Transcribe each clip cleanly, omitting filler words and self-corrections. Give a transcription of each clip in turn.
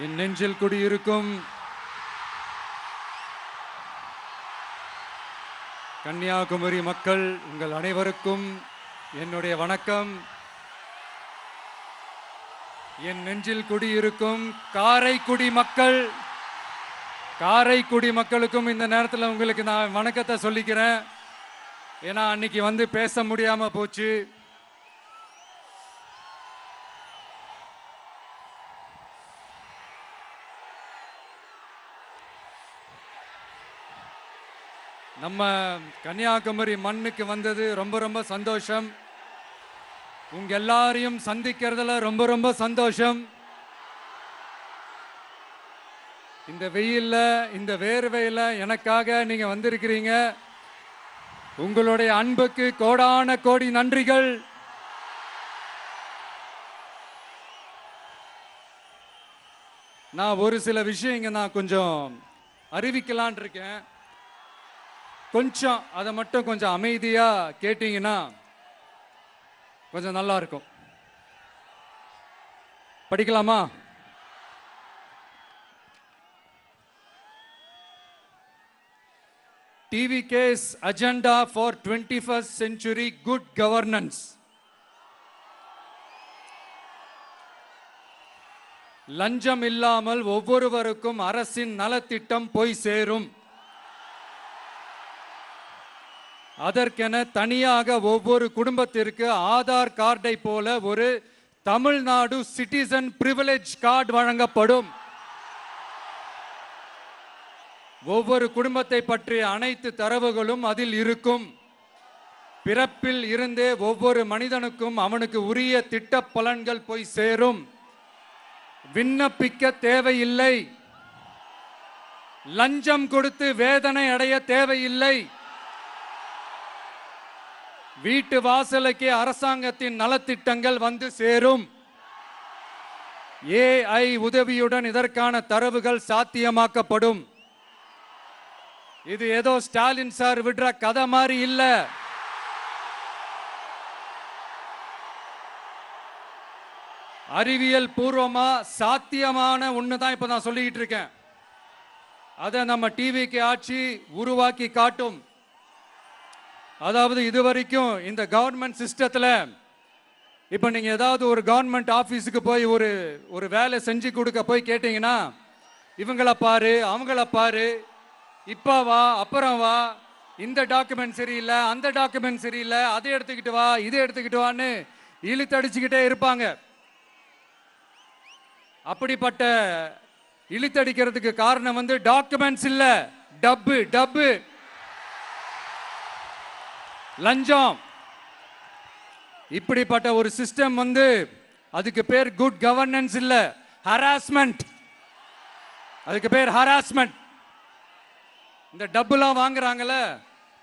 என் நெஞ்சில் குடியிருக்கும் கன்னியாகுமரி மக்கள் உங்கள் அனைவருக்கும் என்னுடைய வணக்கம். என் நெஞ்சில் குடியிருக்கும் காரைக்குடி மக்களுக்கும் இந்த நேரத்தில் உங்களுக்கு நான் வணக்கத்தை சொல்லிக்கிறேன். ஏன்னா அன்னைக்கு வந்து பேச முடியாம போச்சு. நம்ம கன்னியாகுமரி மண்ணுக்கு வந்தது ரொம்ப ரொம்ப சந்தோஷம். உங்க எல்லாரையும் சந்திக்கிறதுல ரொம்ப ரொம்ப சந்தோஷம். இந்த வெயில்ல இந்த வேர்வையில எனக்காக நீங்க வந்திருக்கிறீங்க. உங்களுடைய அன்புக்கு கோடான கோடி நன்றிகள். நான் ஒரு சில விஷயங்க நான் கொஞ்சம் அறிவிக்கலான் இருக்கேன். கொஞ்சம் அதை மட்டும் கொஞ்சம் அமைதியா கேட்டீங்கன்னா கொஞ்சம் நல்லா இருக்கும். படிக்கலாமா? TVK's agenda for 21st century good governance. லஞ்சம் இல்லாமல் ஒவ்வொருவருக்கும் அரசின் நலத்திட்டம் போய் சேரும். அதற்கென தனியாக ஒவ்வொரு குடும்பத்திற்கு ஆதார் கார்டை போல ஒரு தமிழ்நாடு சிட்டிசன் பிரிவிலேஜ் கார்டு வழங்கப்படும். ஒவ்வொரு குடும்பத்தை பற்றிய அனைத்து தரவுகளும் அதில் இருக்கும். பிறப்பில் இருந்தே ஒவ்வொரு மனிதனுக்கும் அவனுக்கு உரிய திட்ட பலன்கள் போய் சேரும். விண்ணப்பிக்க தேவையில்லை. லஞ்சம் கொடுத்து வேதனை அடைய தேவையில்லை. வீட்டு வாசலுக்கே அரசாங்கத்தின் நலத்திட்டங்கள் வந்து சேரும். AI உதவியுடன் இதற்கான தரவுகள் சாத்தியமாக்கப்படும். இது ஏதோ ஸ்டாலின் சார் விடுற கதை மாதிரி இல்ல. அறிவியல் பூர்வமா சாத்தியமான ஒண்ணுதான் இப்ப நான் சொல்லிக்கிட்டு இருக்கேன். அதை நம்ம டிவிக்கு ஆட்சி உருவாக்கி காட்டும். அதாவது இதுவரைக்கும் இந்த கவர்மெண்ட் சிஸ்டத்தில் இப்போ நீங்கள் ஏதாவது ஒரு கவர்மெண்ட் ஆஃபீஸுக்கு போய் ஒரு வேலை செஞ்சு கொடுக்க போய் கேட்டிங்கன்னா இவங்கள பாரு அவங்கள பாரு, இப்போ வா அப்புறம் வா, இந்த டாக்குமெண்ட் சரியில்லை அந்த டாக்குமெண்ட் சரியில்லை, அதை எடுத்துக்கிட்டு வா இதை எடுத்துக்கிட்டு வான்னு இழுத்தடிச்சுக்கிட்டே இருப்பாங்க. அப்படிப்பட்ட இழுத்தடிக்கிறதுக்கு காரணம் வந்து டாக்குமெண்ட்ஸ் இல்லை, டப்பு லஞ்சம். இப்படிப்பட்ட ஒரு சிஸ்டம் வந்து அதுக்கு பேர் குட் கவர்னன்ஸ் இல்ல, ஹராஸ்மெண்ட். அதுக்கு பேர் ஹராஸ்மெண்ட். இந்த டப்புலாம் வாங்குறாங்கல்ல,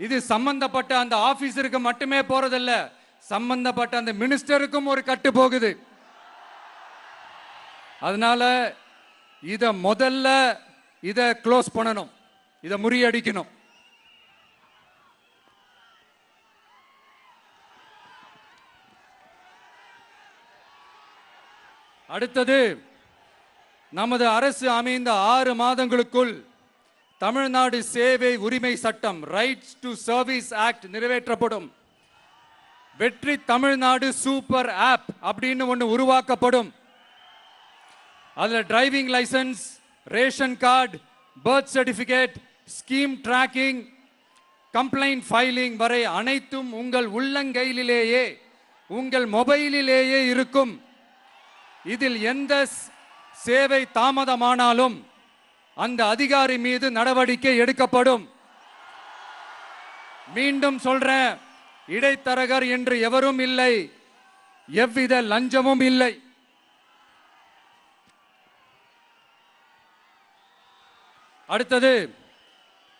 இது சம்பந்தப்பட்ட அந்த ஆபீசருக்கு மட்டுமே போறதில்ல, சம்பந்தப்பட்ட அந்த மினிஸ்டருக்கும் ஒரு கட்டு போகுது. அதனால முதல்ல இதை க்ளோஸ் பண்ணணும், இதை முறியடிக்கணும். அடுத்தது, நமது அரசு அமைந்த 6 மாதங்களுக்குள் தமிழ்நாடு சேவை உரிமை சட்டம் ரைட்ஸ் டு சர்வீஸ் ஆக்ட் நிறைவேற்றப்படும். வெற்றி தமிழ்நாடு சூப்பர் ஆப் அப்படின்னு ஒன்று உருவாக்கப்படும். அதில் driving licence, ration card, birth certificate, scheme tracking, complaint filing வரை அனைத்தும் உங்கள் உள்ளங்கையிலேயே உங்கள் மொபைலிலேயே இருக்கும். இதில் எந்த சேவை தாமதமானாலும் அந்த அதிகாரி மீது நடவடிக்கை எடுக்கப்படும். மீண்டும் சொல்றேன், இடைத்தரகர் என்று எவரும் இல்லை, எவ்வித லஞ்சமும் இல்லை. அடுத்தது,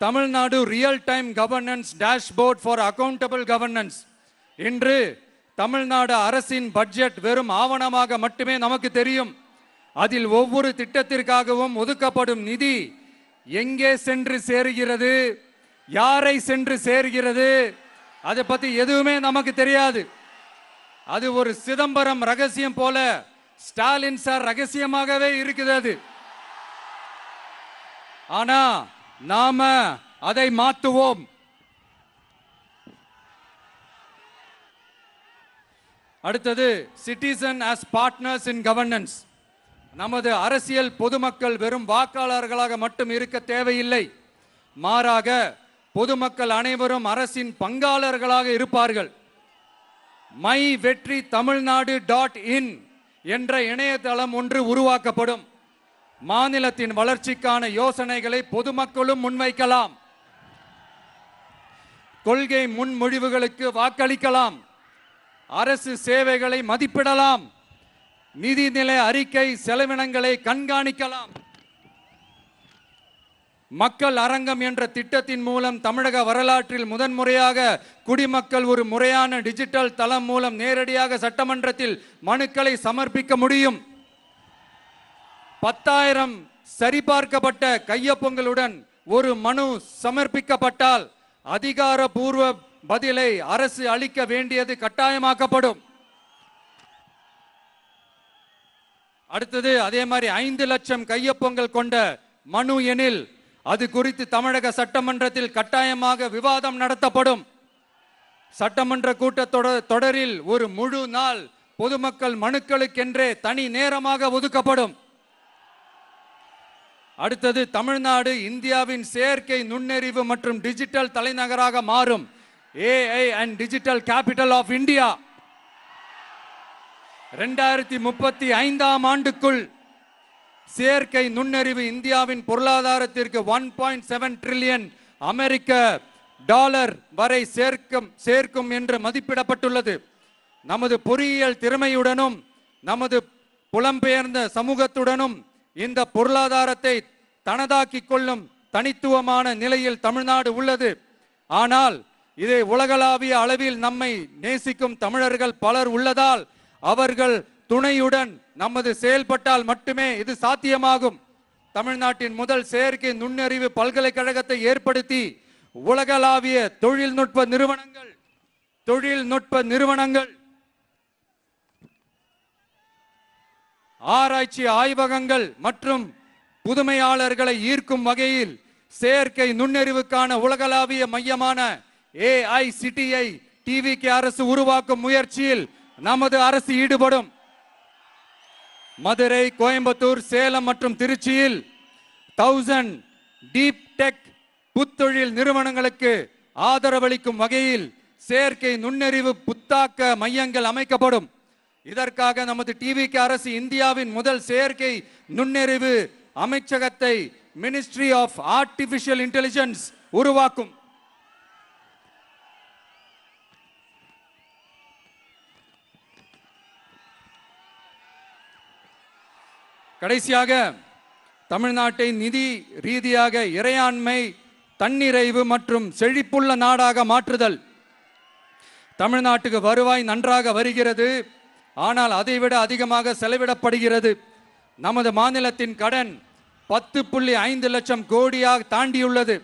Tamil Nadu real time governance dashboard for accountable governance. இன்று தமிழ்நாடு அரசின் பட்ஜெட் வெறும் ஆவணமாக மட்டுமே நமக்கு தெரியும். அதில் ஒவ்வொரு திட்டத்திற்காகவும் ஒதுக்கப்படும் நிதி எங்கே சென்று சேர்கிறது, யாரை சென்று சேர்கிறது, அதை பத்தி எதுவுமே நமக்கு தெரியாது. அது ஒரு சிதம்பரம் ரகசியம் போல ஸ்டாலின் சார் ரகசியமாகவே இருக்குது. அது ஆனா நாம அதை மாற்றுவோம். அடுத்தது சிட்டிசன் ஆஸ் பார்ட்னர்ஸ் இன் கவர்னன்ஸ். நமது அரசியல் பொதுமக்கள் வெறும் வாக்காளர்களாக மட்டும் இருக்க தேவையில்லை. மாறாக பொதுமக்கள் அனைவரும் அரசின் பங்காளர்களாக இருப்பார்கள். மை வெற்றி தமிழ்நாடு .in என்ற இணையதளம் ஒன்று உருவாக்கப்படும். மாநிலத்தின் வளர்ச்சிக்கான யோசனைகளை பொதுமக்களும் முன்வைக்கலாம். கொள்கை முன்மொழிவுகளுக்கு வாக்களிக்கலாம். அரசு சேவைகளை மதிப்பிடலாம். நிதிநிலை அறிக்கை செலவினங்களை கண்காணிக்கலாம். மக்கள் அரங்கம் என்ற திட்டத்தின் மூலம் தமிழக வரலாற்றில் முதன்முறையாக குடிமக்கள் ஒரு முறையான டிஜிட்டல் தளம் மூலம் நேரடியாக சட்டமன்றத்தில் மனுக்களை சமர்ப்பிக்க முடியும். 10,000 சரிபார்க்கப்பட்ட கையொப்பங்களுடன் ஒரு மனு சமர்ப்பிக்கப்பட்டால் அதிகாரப்பூர்வ பதிலை அரசு அளிக்க வேண்டியது கட்டாயமாக்கப்படும். அடுத்தது அதே மாதிரி 5 லட்சம் கையொப்பங்கள் கொண்ட மனு எனில் அது குறித்து தமிழக சட்டமன்றத்தில் கட்டாயமாக விவாதம் நடத்தப்படும். சட்டமன்ற கூட்டத்தொடரில் ஒரு முழு நாள் பொதுமக்கள் மனுக்களுக்கென்றே தனி நேரமாக ஒதுக்கப்படும். அடுத்தது தமிழ்நாடு இந்தியாவின் செயற்கை நுண்ணறிவு மற்றும் டிஜிட்டல் தலைநகராக மாறும். AI and digital capital of India. 2035ஆம் ஆண்டுக்குள் செயற்கை நுண்ணறிவு இந்தியாவின் பொருளாதாரத்திற்கு 1.7 டிரில்லியன் அமெரிக்க டாலர் வரை சேர்க்கும் என்று மதிப்பிடப்பட்டுள்ளது. நமது பொறியியல் திறமையுடனும் நமது புலம்பெயர்ந்த சமூகத்துடனும் இந்த பொருளாதாரத்தை தனதாக்கிக் கொள்ளும் தனித்துவமான நிலையில் தமிழ்நாடு உள்ளது. ஆனால் இதை உலகளாவிய அளவில் நம்மை நேசிக்கும் தமிழர்கள் பலர் உள்ளதால் அவர்கள் துணையுடன் நமது செயல்பட்டால் மட்டுமே இது சாத்தியமாகும். தமிழ்நாட்டின் முதல் செயற்கை நுண்ணறிவு பல்கலைக்கழகத்தை ஏற்படுத்தி உலகளாவிய தொழில்நுட்ப நிறுவனங்கள் ஆராய்ச்சி ஆய்வகங்கள் மற்றும் புதுமையாளர்களை ஈர்க்கும் வகையில் செயற்கை நுண்ணறிவுக்கான உலகளாவிய மையமான AICTI TVK அரசு உருவாக்கும் முயற்சியில் நமது அரசு ஈடுபடும். மதுரை, கோயம்புத்தூர், சேலம் மற்றும் திருச்சியில் 1000 டீப் டெக் புத்தொழில் நிறுவனங்களுக்கு ஆதரவளிக்கும் வகையில் செயற்கை நுண்ணறிவு புத்தாக்க மையங்கள் அமைக்கப்படும். இதற்காக நமது TVK அரசு இந்தியாவின் முதல் செயற்கை நுண்ணறிவு அமைச்சகத்தை மினிஸ்ட்ரி ஆஃப் ஆர்டிபிஷியல் இன்டெலிஜென்ஸ் உருவாக்கும். கடைசியாக தமிழ்நாட்டை நிதி ரீதியாக இறையாண்மை, தன்னிறைவு மற்றும் செழிப்புள்ள நாடாக மாற்றுதல். தமிழ்நாட்டுக்கு வருவாய் நன்றாக வருகிறது, ஆனால் அதைவிட அதிகமாக செலவிடப்படுகிறது. நமது மாநிலத்தின் கடன் 10.5 லட்சம் கோடியாக தாண்டியுள்ளது.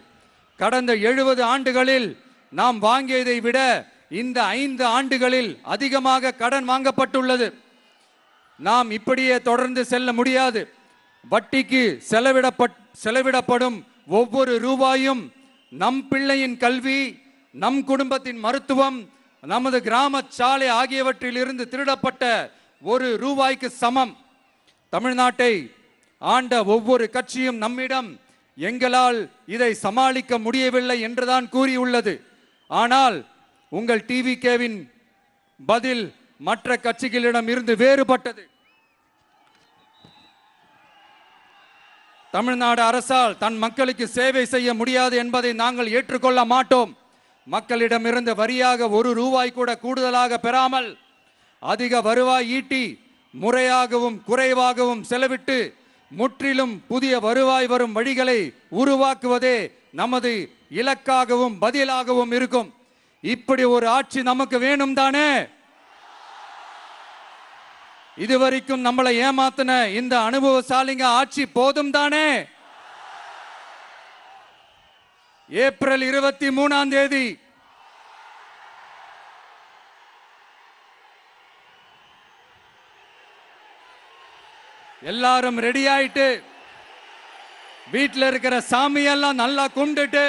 கடந்த 70 ஆண்டுகளில் நாம் வாங்கியதை விட இந்த 5 ஆண்டுகளில் அதிகமாக கடன் வாங்கப்பட்டுள்ளது. நாம் இப்படியே தொடர்ந்து செல்ல முடியாது. வட்டிக்கு செலவிடப்படும் ஒவ்வொரு ரூபாயும் நம் பிள்ளையின் கல்வி, நம் குடும்பத்தின் மருத்துவம், நமது கிராம சாலை ஆகியவற்றில் இருந்து திருடப்பட்ட ஒரு ரூபாய்க்கு சமம். தமிழ்நாட்டை ஆண்ட ஒவ்வொரு கட்சியும் நம்மிடம் எங்களால் இதை சமாளிக்க முடியவில்லை என்றுதான் கூறியுள்ளது. ஆனால் உங்கள் TVKவின் பதில் மற்ற கட்சிகளிடம் இருந்து வேறுபட்டது. தமிழ்நாடு அரசால் தன் மக்களுக்கு சேவை செய்ய முடியாது என்பதை நாங்கள் ஏற்றுக்கொள்ள மாட்டோம். மக்களிடமிருந்து வரியாக ஒரு ரூபாய் கூட கூடுதலாக பெறாமல் அதிக வருவாய் ஈட்டி முறையாகவும் குறைவாகவும் செலவிட்டு முற்றிலும் புதிய வருவாய் வரும் வழிகளை உருவாக்குவதே நமது இலக்காகவும் பதிலாகவும் இருக்கும். இப்படி ஒரு ஆட்சி நமக்கு வேணும் தானே? இதுவரைக்கும் நம்மளை ஏமாத்தின இந்த அனுபவசாலிங்க ஆட்சி போதும் தானே? ஏப்ரல் 23ஆம் தேதி எல்லாரும் ரெடி ஆயிட்டு வீட்டில் இருக்கிற சாமியெல்லாம் நல்லா கும்பிட்டுட்டு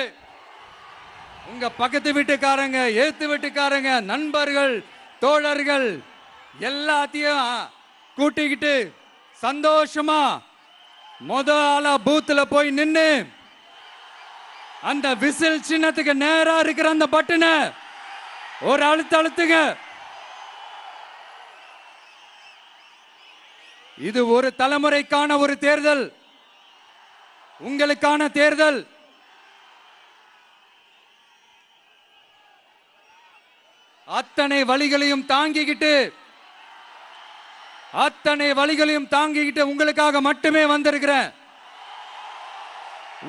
உங்க பக்கத்து வீட்டுக்காரங்க, ஏத்து வீட்டுக்காரங்க, நண்பர்கள், தோழர்கள் எல்லாத்தையும் கூட்டிக்கிட்டு சந்தோஷமா ஆளா பூத்துல போய் நின்னு அந்த விசில் சின்னத்துக்கு நேரா இருக்கிற அந்த பட்டனை ஒரு அழுத்துங்க. இது ஒரு தலைமுறைக்கான ஒரு தேர்தல், உங்களுக்கான தேர்தல். அத்தனை வழிகளையும் தாங்கிக்கிட்டு உங்களுக்காக மட்டுமே வந்திருக்கிறேன்.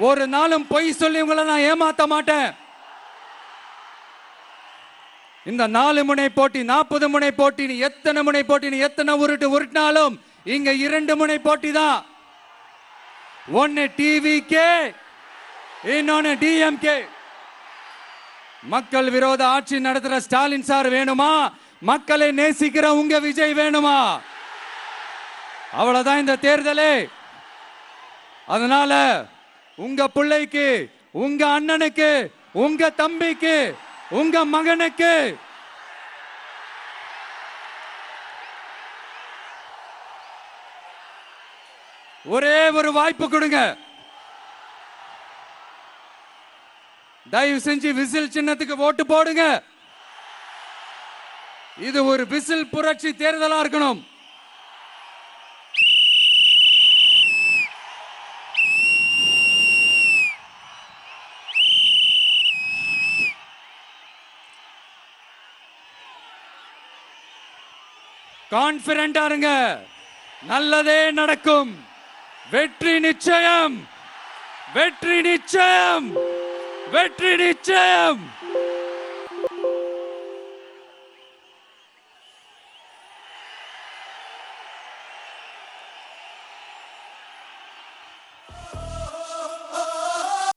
ஒரு நாளும் பொய் சொல்லி உங்களை நான் ஏமாத்த மாட்டேன். இந்த 4 முனை போட்டி, 40 முனை போட்டி, நீ எத்தனை முனை போட்டி, நீ எத்தனை உருட்டினாலும் இங்க 2 முனை போட்டி தான். ஒன்னு டிவிகே, இன்னொன்னு டிஎம்கே. மக்கள் விரோத ஆட்சி நடத்துற ஸ்டாலின் சார் வேணுமா? மக்களை நேசிக்கிற உங்க விஜய் வேணுமா? அவ்வளவுதான் இந்த தேர்தலே. அதனால உங்க பிள்ளைக்கு, உங்க அண்ணனுக்கு, உங்க தம்பிக்கு, உங்க மகனுக்கு ஒரே ஒரு வாய்ப்பு கொடுங்க. தயவு செஞ்சு விசில் சின்னத்துக்கு ஓட்டு போடுங்க. இது ஒரு விசில் புரட்சி தேர்தலா இருக்கணும். கான்பிடண்டா இருங்க, நல்லதே நடக்கும். வெற்றி நிச்சயம், வெற்றி நிச்சயம், வெற்றி நிச்சயம்.